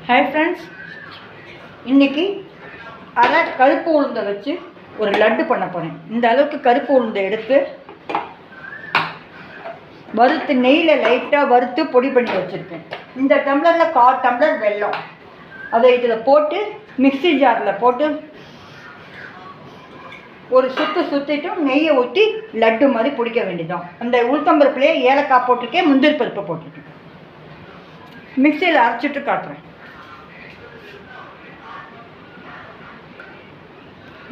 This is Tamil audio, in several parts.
ஹாய் ஃப்ரெண்ட்ஸ், இன்றைக்கி அரை கருப்பு உளுந்தை வச்சு ஒரு லட்டு பண்ண போகிறேன். இந்த அளவுக்கு கருப்பு உளுந்தை எடுத்து வறுத்து நெய்யில் லைட்டாக வறுத்து பொடி பண்ணி வச்சுருக்கேன். இந்த டம்ளரில் 1/4 டம்ளர் வெல்லம், அதை இதில் போட்டு மிக்ஸி ஜாரில் போட்டு ஒரு சுற்றிட்டு நெய்யை ஊற்றி லட்டு மாதிரி பிடிக்க வேண்டியதான். அந்த உளுத்தம்பருப்புலேயே ஏலக்காய் போட்டிருக்கேன், முந்திரி பருப்பு போட்டிருக்கேன். மிக்சியில் அரைச்சிட்டு காட்டுறேன்.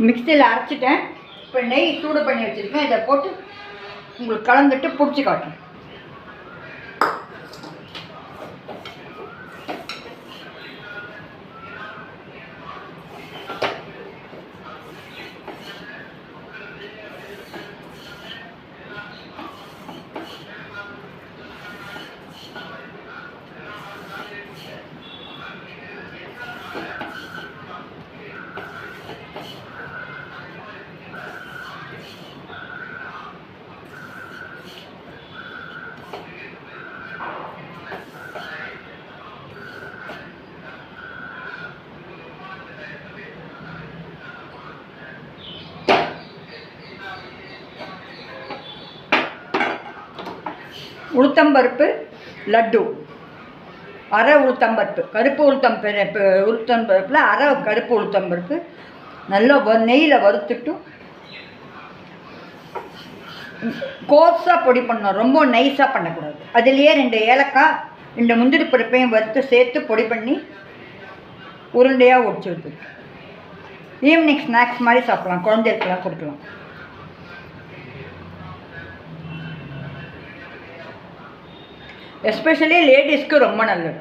மிக்சியில் அரைச்சிட்டேன். இப்போ நெய் சூடு பண்ணி வச்சுருக்கேன். இதை போட்டு உங்களுக்கு கலந்துட்டு பிடிச்சி காட்டுறேன். உளுத்தம்பருப்பு லட்டு, அரை உளுத்தம்பருப்பு, கருப்பு உளுத்தம்பருப்பில் அரை கருப்பு உளுத்தம்பருப்பு நல்லா நெய்யில் வறுத்துட்டு கோர்ஸாக பொடி பண்ணணும், ரொம்ப நைஸாக பண்ணக்கூடாது. அதுலேயே 2 ஏலக்காய் 2 முந்திரி பருப்பையும் வறுத்து சேர்த்து பொடி பண்ணி உருண்டையாக ஒடிச்சு வச்சுருக்கேன். ஈவினிங் ஸ்நாக்ஸ் மாதிரி சாப்பிட்லாம், குழந்தைகளுக்கெல்லாம் கொடுக்கலாம். எஸ்பெஷலி லேடிஸ்க்கு ரொம்ப நல்லது.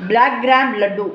Black gram laddu,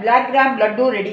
black gram laddu ready.